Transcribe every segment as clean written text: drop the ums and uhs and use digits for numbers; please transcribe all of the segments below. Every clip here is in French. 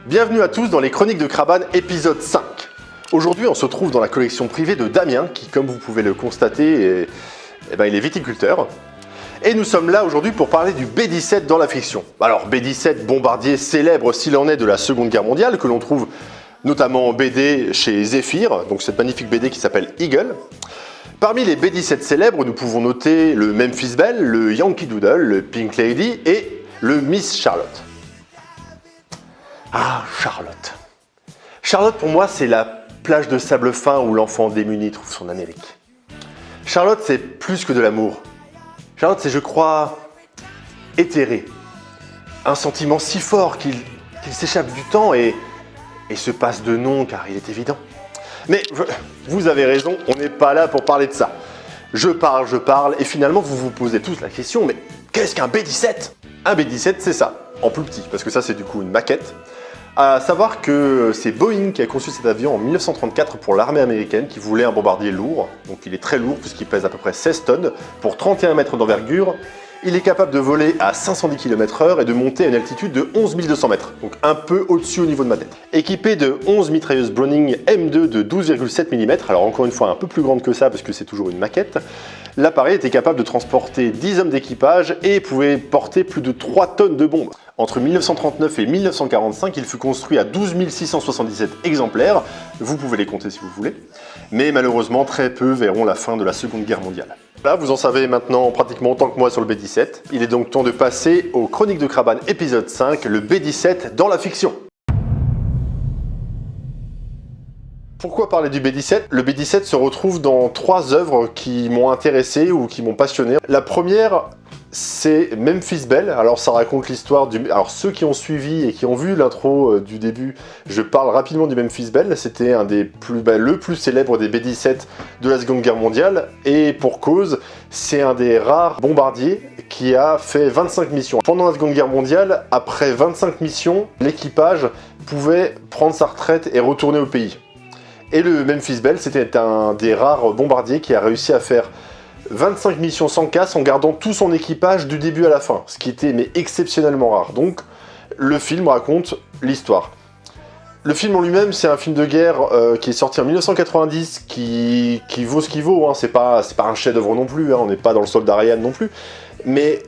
Bienvenue à tous dans les Chroniques de Craban, épisode 5. Aujourd'hui, on se trouve dans la collection privée de Damien, qui, comme vous pouvez le constater, il est viticulteur. Et nous sommes là aujourd'hui pour parler du B-17 dans la fiction. Alors, B-17, bombardier célèbre s'il en est de la Seconde Guerre mondiale, que l'on trouve notamment en BD chez Zephyr, donc cette magnifique BD qui s'appelle Eagle. Parmi les B-17 célèbres, nous pouvons noter le Memphis Belle, le Yankee Doodle, le Pink Lady et le Miss Charlotte. Ah, Charlotte. Charlotte, pour moi, c'est la plage de sable fin où l'enfant démuni trouve son Amérique. Charlotte, c'est plus que de l'amour. Charlotte, c'est, je crois, éthéré. Un sentiment si fort qu'il s'échappe du temps et se passe de nom car il est évident. Mais vous avez raison, on n'est pas là pour parler de ça. Je parle, et finalement vous vous posez tous la question, mais qu'est-ce qu'un B-17 ? Un B-17, c'est ça, en plus petit, parce que ça c'est du coup une maquette. À savoir que c'est Boeing qui a conçu cet avion en 1934 pour l'armée américaine qui voulait un bombardier lourd. Donc il est très lourd puisqu'il pèse à peu près 16 tonnes pour 31 mètres d'envergure. Il est capable de voler à 510 km/h et de monter à une altitude de 11 200 mètres, donc un peu au-dessus au niveau de ma tête. Équipé de 11 mitrailleuses Browning M2 de 12,7 mm, alors encore une fois un peu plus grande que ça parce que c'est toujours une maquette, l'appareil était capable de transporter 10 hommes d'équipage et pouvait porter plus de 3 tonnes de bombes. Entre 1939 et 1945, il fut construit à 12 677 exemplaires, vous pouvez les compter si vous voulez, mais malheureusement très peu verront la fin de la Seconde Guerre mondiale. Là, vous en savez maintenant pratiquement autant que moi sur le B-17. Il est donc temps de passer aux Chroniques de Craban épisode 5, le B-17 dans la fiction. Pourquoi parler du B-17 ? Le B-17 se retrouve dans 3 œuvres qui m'ont intéressé ou qui m'ont passionné. La première, c'est Memphis Belle. Alors ça raconte l'histoire du... Alors ceux qui ont suivi et qui ont vu l'intro du début, je parle rapidement du Memphis Belle. C'était un des le plus célèbre des B-17 de la Seconde Guerre mondiale. Et pour cause, c'est un des rares bombardiers qui a fait 25 missions. Pendant la Seconde Guerre mondiale, après 25 missions, l'équipage pouvait prendre sa retraite et retourner au pays. Et le Memphis Belle, c'était un des rares bombardiers qui a réussi à faire 25 missions sans casse en gardant tout son équipage du début à la fin, ce qui était exceptionnellement rare. Donc le film raconte l'histoire. Le film en lui-même, c'est un film de guerre qui est sorti en 1990, qui vaut ce qu'il vaut, hein. C'est pas un chef-d'œuvre non plus, hein. On n'est pas dans le Soldat Ryan non plus. Mais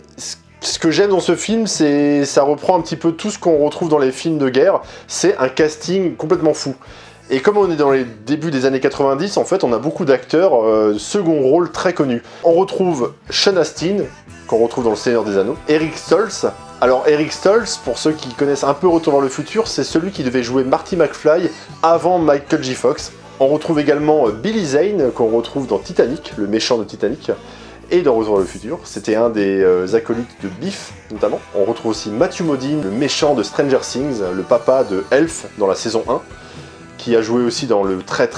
ce que j'aime dans ce film, c'est ça reprend un petit peu tout ce qu'on retrouve dans les films de guerre. C'est un casting complètement fou. Et comme on est dans les débuts des années 90, en fait, on a beaucoup d'acteurs second rôle très connus. On retrouve Sean Astin, qu'on retrouve dans Le Seigneur des Anneaux, Eric Stoltz. Alors Eric Stoltz, pour ceux qui connaissent un peu Retour vers le futur, c'est celui qui devait jouer Marty McFly avant Michael J. Fox. On retrouve également Billy Zane, qu'on retrouve dans Titanic, le méchant de Titanic, et dans Retour vers le futur. C'était un des acolytes de Biff, notamment. On retrouve aussi Matthew Modine, le méchant de Stranger Things, le papa de Elf dans la saison 1. Qui a joué aussi dans le très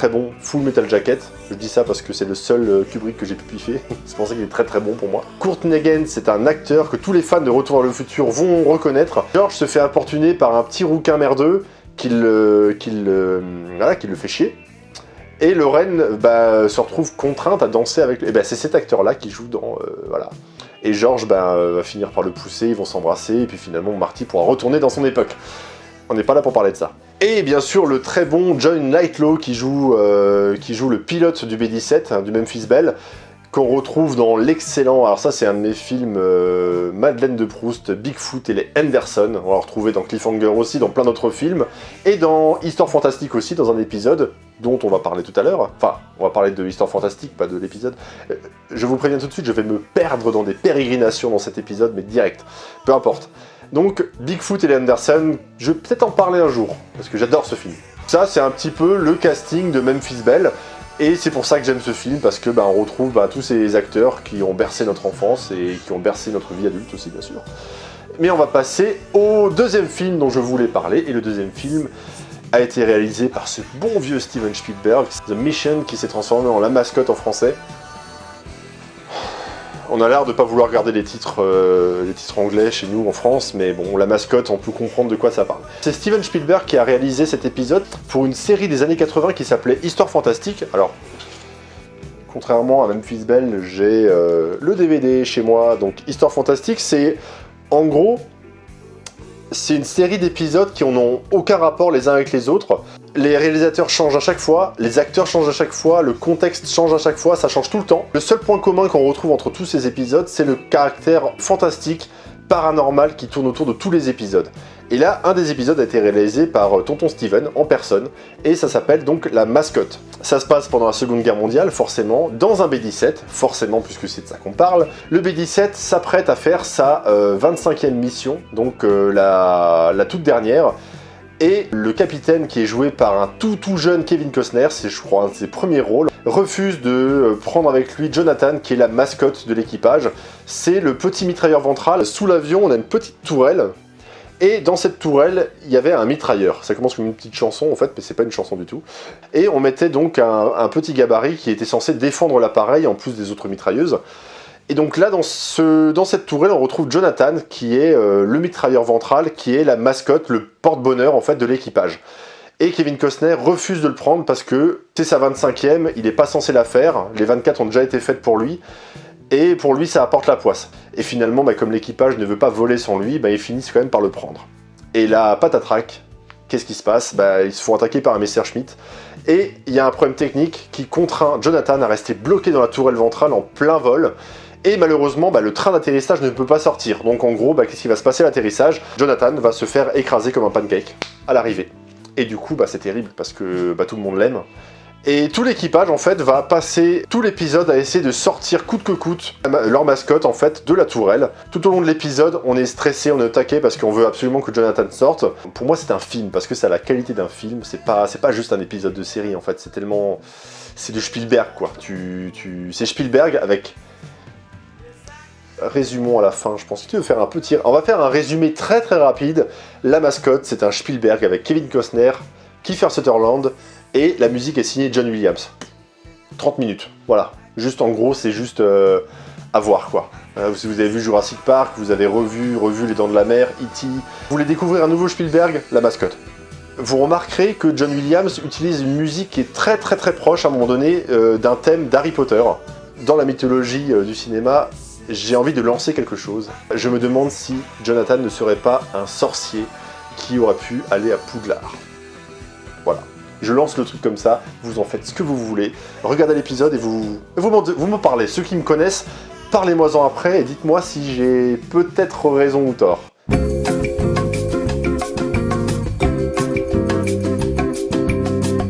bon Full Metal Jacket. Je dis ça parce que c'est le seul Kubrick que j'ai pu piffer. C'est pour ça qu'il est très bon pour moi. Kurt Negan, c'est un acteur que tous les fans de Retour vers le futur vont reconnaître. George se fait importuner par un petit rouquin merdeux qui le fait chier. Et Lorraine se retrouve contrainte à danser avec lui. Et c'est cet acteur-là qui joue dans... voilà. Et George va finir par le pousser, ils vont s'embrasser, et puis finalement Marty pourra retourner dans son époque. On n'est pas là pour parler de ça. Et bien sûr le très bon John Lightlow qui joue le pilote du B-17, hein, du Memphis Belle, qu'on retrouve dans l'excellent, alors ça c'est un de mes films, Madeleine de Proust, Bigfoot et les Henderson. On va le retrouver dans Cliffhanger aussi, dans plein d'autres films, et dans Histoire Fantastique aussi, dans un épisode dont on va parler tout à l'heure. Enfin, on va parler de Histoire Fantastique, pas de l'épisode. Je vous préviens tout de suite, je vais me perdre dans des pérégrinations dans cet épisode, mais direct, peu importe. Donc, Bigfoot et les Henderson, je vais peut-être en parler un jour, parce que j'adore ce film. Ça, c'est un petit peu le casting de Memphis Belle, et c'est pour ça que j'aime ce film, parce que on retrouve tous ces acteurs qui ont bercé notre enfance, et qui ont bercé notre vie adulte aussi, bien sûr. Mais on va passer au deuxième film dont je voulais parler, et le deuxième film a été réalisé par ce bon vieux Steven Spielberg, The Mission, qui s'est transformé en La Mascotte en français. On a l'air de pas vouloir regarder les titres anglais chez nous en France, mais bon, La Mascotte, on peut comprendre de quoi ça parle. C'est Steven Spielberg qui a réalisé cet épisode pour une série des années 80 qui s'appelait Histoire Fantastique. Alors, contrairement à Memphis Belle, j'ai le DVD chez moi, donc Histoire Fantastique, c'est en gros C'est une série d'épisodes qui n'ont aucun rapport les uns avec les autres. Les réalisateurs changent à chaque fois, les acteurs changent à chaque fois, le contexte change à chaque fois, ça change tout le temps. Le seul point commun qu'on retrouve entre tous ces épisodes, c'est le caractère fantastique, paranormal qui tourne autour de tous les épisodes. Et là, un des épisodes a été réalisé par Tonton Steven en personne, et ça s'appelle donc La Mascotte. Ça se passe pendant la Seconde Guerre mondiale, forcément, dans un B-17, forcément puisque c'est de ça qu'on parle. Le B-17 s'apprête à faire sa 25e mission, donc la toute dernière, et le capitaine, qui est joué par un tout jeune Kevin Costner, c'est je crois un de ses premiers rôles, refuse de prendre avec lui Jonathan, qui est la mascotte de l'équipage. C'est le petit mitrailleur ventral. Sous l'avion, on a une petite tourelle, et dans cette tourelle, il y avait un mitrailleur. Ça commence comme une petite chanson en fait, mais c'est pas une chanson du tout. Et on mettait donc un petit gabarit qui était censé défendre l'appareil en plus des autres mitrailleuses. Et donc là, dans cette tourelle, on retrouve Jonathan, qui est le mitrailleur ventral, qui est la mascotte, le porte-bonheur en fait de l'équipage. Et Kevin Costner refuse de le prendre parce que c'est sa 25e, il n'est pas censé la faire, les 24 ont déjà été faites pour lui, et pour lui ça apporte la poisse. Et finalement, comme l'équipage ne veut pas voler sans lui, ils finissent quand même par le prendre. Et là, patatrac, qu'est-ce qui se passe? Ils se font attaquer par un Messerschmitt, et il y a un problème technique qui contraint Jonathan à rester bloqué dans la tourelle ventrale en plein vol. Et malheureusement, le train d'atterrissage ne peut pas sortir. Donc en gros, qu'est-ce qui va se passer à l'atterrissage? Jonathan va se faire écraser comme un pancake à l'arrivée. Et du coup, c'est terrible parce que tout le monde l'aime. Et tout l'équipage, en fait, va passer tout l'épisode à essayer de sortir coûte que coûte leur mascotte, en fait, de la tourelle. Tout au long de l'épisode, on est stressé, on est au taquet parce qu'on veut absolument que Jonathan sorte. Pour moi, c'est un film parce que ça a la qualité d'un film. C'est pas juste un épisode de série, en fait. C'est tellement... C'est de Spielberg, quoi. C'est Spielberg avec... Résumons à la fin, je pense que tu veux faire un petit... On va faire un résumé très rapide. La mascotte, c'est un Spielberg avec Kevin Costner, Kiefer Sutherland, et la musique est signée John Williams. 30 minutes, voilà. Juste en gros, c'est juste à voir, quoi. Si vous avez vu Jurassic Park, vous avez revu Les Dents de la Mer, E.T. Vous voulez découvrir un nouveau Spielberg? La mascotte. Vous remarquerez que John Williams utilise une musique qui est très proche, à un moment donné, d'un thème d'Harry Potter. Dans la mythologie du cinéma, j'ai envie de lancer quelque chose. Je me demande si Jonathan ne serait pas un sorcier qui aurait pu aller à Poudlard. Voilà. Je lance le truc comme ça, vous en faites ce que vous voulez. Regardez l'épisode et vous me parlez. Ceux qui me connaissent, parlez-moi-en après et dites-moi si j'ai peut-être raison ou tort.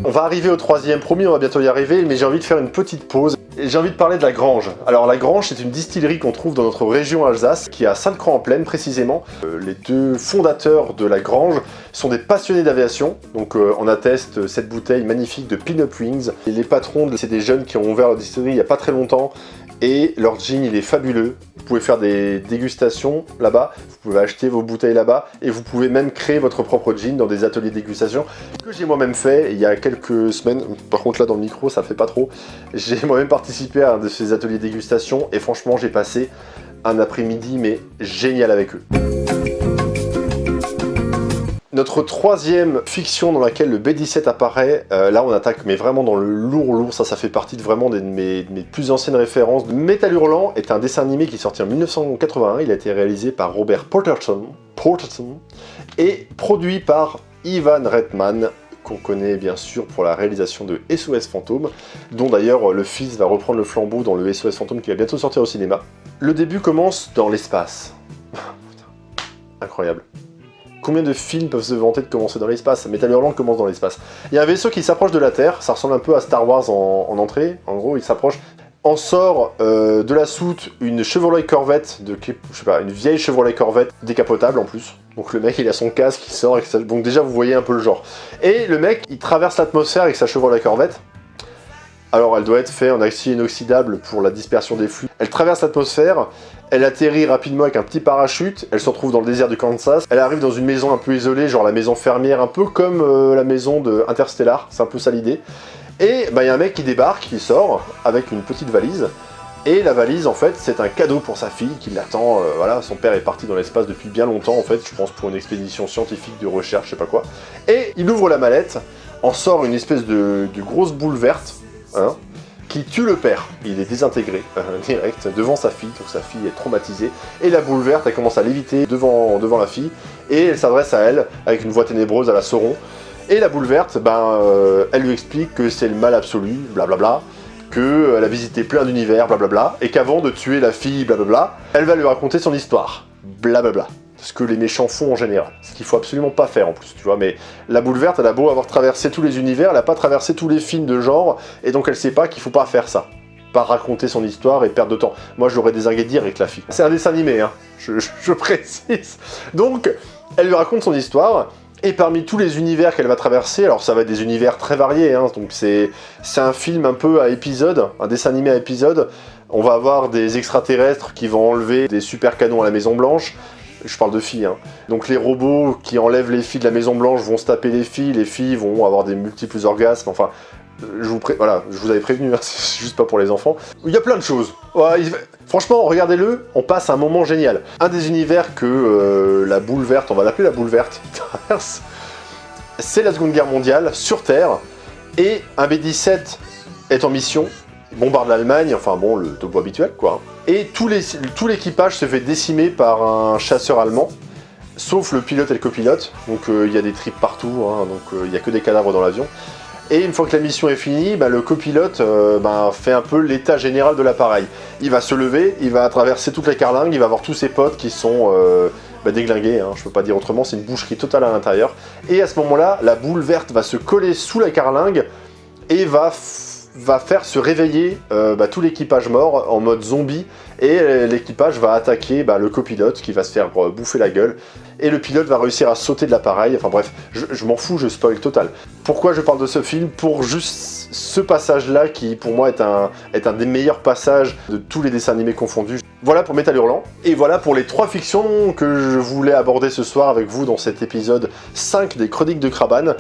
On va arriver au troisième, promis, on va bientôt y arriver, mais j'ai envie de faire une petite pause. J'ai envie de parler de la Grange. Alors la Grange, c'est une distillerie qu'on trouve dans notre région Alsace, qui est à Sainte-Croix-en-Plaine précisément. Les deux fondateurs de la Grange sont des passionnés d'aviation, donc on atteste cette bouteille magnifique de Peanut Wings. Et les patrons, c'est des jeunes qui ont ouvert la distillerie il n'y a pas très longtemps, et leur gin il est fabuleux. Vous pouvez faire des dégustations là-bas, vous pouvez acheter vos bouteilles là-bas, et vous pouvez même créer votre propre gin dans des ateliers de dégustation, que j'ai moi-même fait il y a quelques semaines. Par contre là dans le micro ça fait pas trop. J'ai moi-même participé à un de ces ateliers de dégustation, et franchement j'ai passé un après-midi mais génial avec eux. Notre troisième fiction dans laquelle le B-17 apparaît, là on attaque mais vraiment dans le lourd, ça fait partie de vraiment de mes plus anciennes références. Métal Hurlant est un dessin animé qui est sorti en 1981, il a été réalisé par Robert Porterton et produit par Ivan Reitman, qu'on connaît bien sûr pour la réalisation de SOS Fantôme, dont d'ailleurs le fils va reprendre le flambeau dans le SOS Fantôme qui va bientôt sortir au cinéma. Le début commence dans l'espace. Incroyable. Combien de films peuvent se vanter de commencer dans l'espace? Métal Hurlant commence dans l'espace. Il y a un vaisseau qui s'approche de la Terre, ça ressemble un peu à Star Wars en entrée, en gros il s'approche. En sort de la soute une Chevrolet Corvette, une vieille Chevrolet Corvette décapotable en plus. Donc le mec il a son casque, il sort, donc déjà vous voyez un peu le genre. Et le mec il traverse l'atmosphère avec sa Chevrolet Corvette. Alors elle doit être faite en acier inoxydable pour la dispersion des flux. Elle traverse l'atmosphère, elle atterrit rapidement avec un petit parachute, elle se retrouve dans le désert du Kansas. Elle arrive dans une maison un peu isolée, genre la maison fermière, un peu comme la maison de Interstellar, c'est un peu ça l'idée. Et il y a un mec qui débarque, qui sort avec une petite valise. Et la valise en fait c'est un cadeau pour sa fille qui l'attend, voilà, son père est parti dans l'espace depuis bien longtemps en fait, je pense pour une expédition scientifique de recherche, je sais pas quoi. Et il ouvre la mallette, en sort une espèce de grosse boule verte, hein, qui tue le père. Il est désintégré, direct, devant sa fille, donc sa fille est traumatisée. Et la boule verte, elle commence à léviter devant la fille, et elle s'adresse à elle avec une voix ténébreuse à la Sauron. Et la boule verte, elle lui explique que c'est le mal absolu, blablabla, qu'elle a visité plein d'univers, blablabla, et qu'avant de tuer la fille, blablabla, elle va lui raconter son histoire, blablabla. Ce que les méchants font en général, ce qu'il faut absolument pas faire en plus, tu vois, mais la boule verte, elle a beau avoir traversé tous les univers, elle a pas traversé tous les films de genre, et donc elle sait pas qu'il faut pas faire ça, pas raconter son histoire et perdre de temps. Moi j'aurais dézingué direct la fille. C'est un dessin animé, hein, je précise. Donc, elle lui raconte son histoire, et parmi tous les univers qu'elle va traverser, alors ça va être des univers très variés, hein, donc c'est un film un peu à épisode, un dessin animé à épisode. On va avoir des extraterrestres qui vont enlever des super canons à la Maison Blanche. Je parle de filles, hein. Donc les robots qui enlèvent les filles de la Maison Blanche vont se taper les filles vont avoir des multiples orgasmes, enfin... Voilà, je vous avais prévenu, hein, c'est juste pas pour les enfants. Il y a plein de choses. Ouais, franchement, regardez-le, on passe un moment génial. Un des univers que la boule verte, on va l'appeler la boule verte, traverse, c'est la Seconde Guerre mondiale, sur Terre, et un B-17 est en mission, il bombarde l'Allemagne, enfin bon, le topo habituel, quoi. Et tout l'équipage se fait décimer par un chasseur allemand, sauf le pilote et le copilote, donc il y a des tripes partout, hein, donc il n'y a que des cadavres dans l'avion. Et une fois que la mission est finie, le copilote fait un peu l'état général de l'appareil. Il va se lever, il va traverser toute la carlingue, il va voir tous ses potes qui sont déglingués, hein, je peux pas dire autrement, c'est une boucherie totale à l'intérieur. Et à ce moment-là, la boule verte va se coller sous la carlingue et va faire se réveiller tout l'équipage mort en mode zombie, et l'équipage va attaquer le copilote qui va se faire bouffer la gueule, et le pilote va réussir à sauter de l'appareil. Enfin bref, je m'en fous, je spoil total. Pourquoi je parle de ce film? Pour juste ce passage-là qui pour moi est un des meilleurs passages de tous les dessins animés confondus. Voilà pour Métal Hurlant, et voilà pour les 3 fictions que je voulais aborder ce soir avec vous dans cet épisode 5 des Chroniques de Kraban.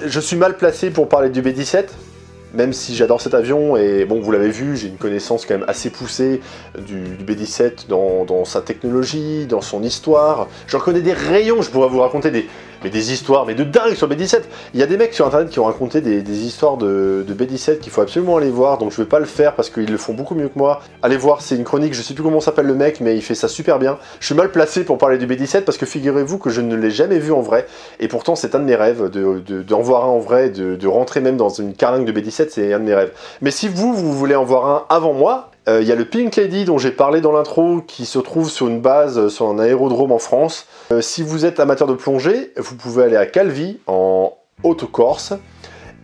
Je suis mal placé pour parler du B-17, même si j'adore cet avion, et bon, vous l'avez vu, j'ai une connaissance quand même assez poussée du B-17 dans sa technologie, dans son histoire. J'en connais des rayons, je pourrais vous raconter des histoires, mais de dingue sur B-17. Il y a des mecs sur internet qui ont raconté des histoires de B-17 qu'il faut absolument aller voir, donc je vais pas le faire parce qu'ils le font beaucoup mieux que moi. Allez voir, c'est une chronique, je sais plus comment s'appelle le mec, mais il fait ça super bien. Je suis mal placé pour parler du B-17 parce que figurez-vous que je ne l'ai jamais vu en vrai, et pourtant c'est un de mes rêves d'en voir un en vrai, de rentrer même dans une carlingue de B-17, c'est un de mes rêves. Mais si vous voulez en voir un avant moi, il y a le Pink Lady dont j'ai parlé dans l'intro, qui se trouve sur une base, sur un aérodrome en France. Si vous êtes amateur de plongée, vous pouvez aller à Calvi, en Haute-Corse.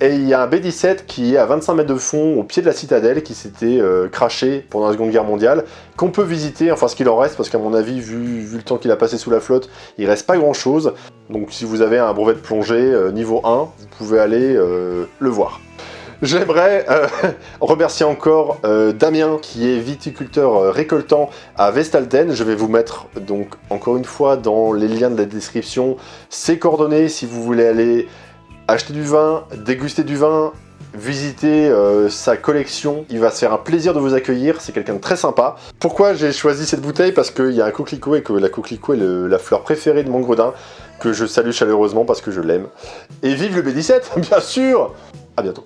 Et il y a un B-17 qui est à 25 mètres de fond, au pied de la citadelle, qui s'était crashé pendant la Seconde Guerre mondiale, qu'on peut visiter, enfin ce qu'il en reste, parce qu'à mon avis, vu le temps qu'il a passé sous la flotte, il reste pas grand chose. Donc si vous avez un brevet de plongée niveau 1, vous pouvez aller le voir. J'aimerais remercier encore Damien, qui est viticulteur récoltant à Vestalten. Je vais vous mettre donc encore une fois dans les liens de la description ses coordonnées si vous voulez aller acheter du vin, déguster du vin, visiter sa collection. Il va se faire un plaisir de vous accueillir, c'est quelqu'un de très sympa. Pourquoi j'ai choisi cette bouteille? Parce qu'il y a un coquelicot, et que la coquelicot est la fleur préférée de mon gredin, que je salue chaleureusement parce que je l'aime. Et vive le B-17, bien sûr! À bientôt.